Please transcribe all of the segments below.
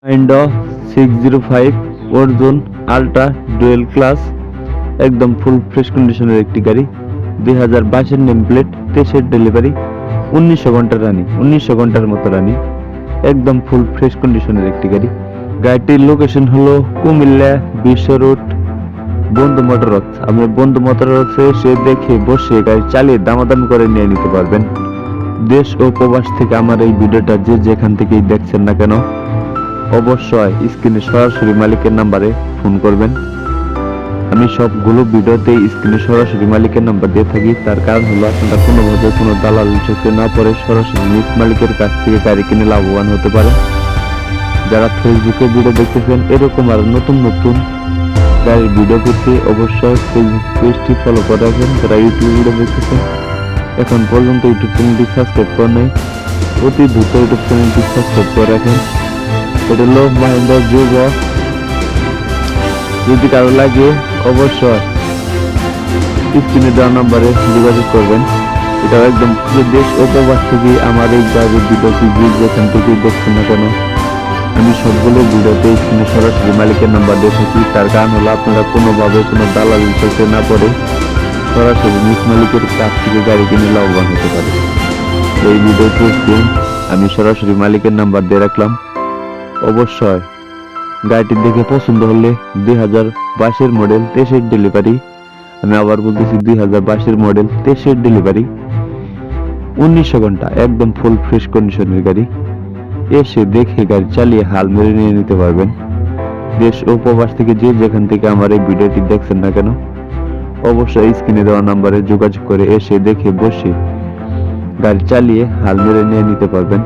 Mahindra 605 Arjun ultra dual class একদম full fresh কন্ডিশনের একটি গাড়ি 2022 নেম প্লেট 23 ডেলিভারি 1900 ঘন্টা রানি 1900 ঘন্টার মতো রানি একদম ফুল ফ্রেশ কন্ডিশনের একটি গাড়ি। গাড়িটির লোকেশন হলো কুমিল্লা বিশ্ব রোড বন্ধু মোটরস। আপনি বন্ধু মোটরসে এসে দেখে বসে গাড়ি চালিয়ে দামাদামি করে নিয়ে নিতে পারবেন। দেশ ও প্রবাস থেকে আমার এই ভিডিওটা যে যেখান থেকেই দেখছেন না কেন অবশ্যই স্ক্রিনে সরাসরি মালিকের নাম্বারে ফোন করবেন। আমি সবগুলো ভিডিওতে স্ক্রিনে সরাসরি মালিকের নাম্বার দিয়ে থাকি, তার কারণ হলো আপনারা কোনোভাবে কোনো দালাল চোখে না পড়ে সরাসরি নিজ মালিকের কাছ থেকে গাড়ি কিনে লাভবান হতে পারে। যারা ফেসবুকে ভিডিও দেখতেছেন এরকম আর নতুন নতুন গাড়ির ভিডিও পেতে অবশ্যই ফেসবুক পেজটি ফলো করে রাখবেন। যারা ইউটিউব ভিডিও দেখতেছেন এখন পর্যন্ত ইউটিউব চ্যানেলটি সাবস্ক্রাইব করে নেই, অতি দ্রুত ইউটিউব চ্যানেলটি সাবস্ক্রাইব করে রাখেন। এটা হলো মাহিন্দ্রা যুগো। যদি কারো লাগে অবশ্যই স্ক্রিনে দেওয়া নাম্বারে যোগাযোগ করবেন। এটা একদম পুরো দেশ ও প্রবাস থেকে আমার এই গাড়ির ভিডিওটি যেখান থেকে দেখছেন না কেন আমি সবগুলো ভিডিওতে স্ক্রিনে সরাসরি মালিকের নাম্বার দিয়ে থাকি। তার কারণ হলো আপনারা কোনোভাবে কোনো দালাল চোখে না পড়ে সরাসরি নিজ মালিকের কাছ থেকে গাড়ি কিনে লাভবান হতে পারে। এই ভিডিওটি আমি সরাসরি মালিকের নাম্বার দিয়ে রাখলাম। অবশ্যই গাড়িটি দেখে পছন্দ হলে 2022 মডেল 23 ডেলিভারি, আমি আবার বলতেছি 2022 মডেল 23 ডেলিভারি 1900 ঘন্টা একদম ফুল ফ্রেশ কন্ডিশনের গাড়ি। এসে দেখে গাড়ি চালিয়ে হাল মেরে নিয়ে নিতে পারবেন। দেশ ও প্রবাস থেকে যে যেখান থেকে আমার এই ভিডিওটি দেখছেন না কেন অবশ্যই স্ক্রিনে দেওয়া নাম্বারে যোগাযোগ করে এসে দেখে বসে গাড়ি চালিয়ে হাল মেরে নিয়ে নিতে পারবেন।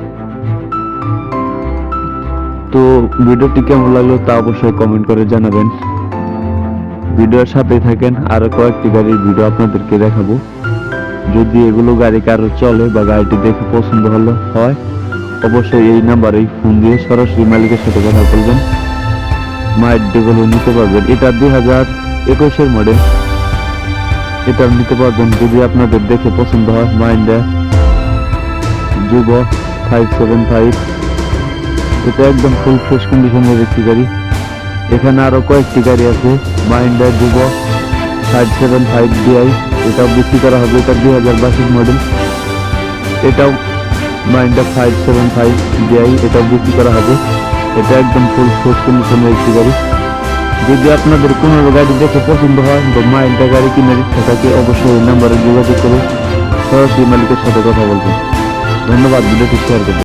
তো ভিডিওটি কেমন লাগলো তা অবশ্যই কমেন্ট করে জানাবেন। ভিডিওর সাথে থাকেন, আরো কয়েকটি গাড়ির ভিডিও আপনাদেরকে দেখাবো। যদি এগুলো গাড়ি কারো চলে বা গাড়িটি দেখে পছন্দ হয় অবশ্যই এই নাম্বারে ফোন দিয়ে সরাসরি মালিকের সাথে কথা বলবেন। মাইন্ডগুলো নিতে পারবেন। এটা 2021 মডেল, এটা নিতে পারবেন যদি আপনাদের দেখে পছন্দ হয়। মাহিন্দ্রা যুগো 575 এটা একদম ফুল ফ্রেশ কন্ডিশনের একটি গাড়ি। এখানে আরো কয়েকটি গাড়ি আছে। মাহিন্দ্রা যুগো 575 DI এটাও বিক্রি করা হবে। এটা 2022 মডেল। এটাও মাহিন্দ্রা 575 DI এটাও বিক্রি করা হবে। এটা একদম ফুল ফ্রেশ কন্ডিশনের একটি গাড়ি। যদি আপনাদের কোনো গাড়ি দেখে পছন্দ হয় বা মাহিন্দ্রা গাড়ি কেনার ইচ্ছা থাকে অবশ্যই এই নাম্বারে যোগাযোগ করে সরাসরি মালিকের সাথে কথা বলবেন। ধন্যবাদ, ভিডিওটি শেয়ার করবেন।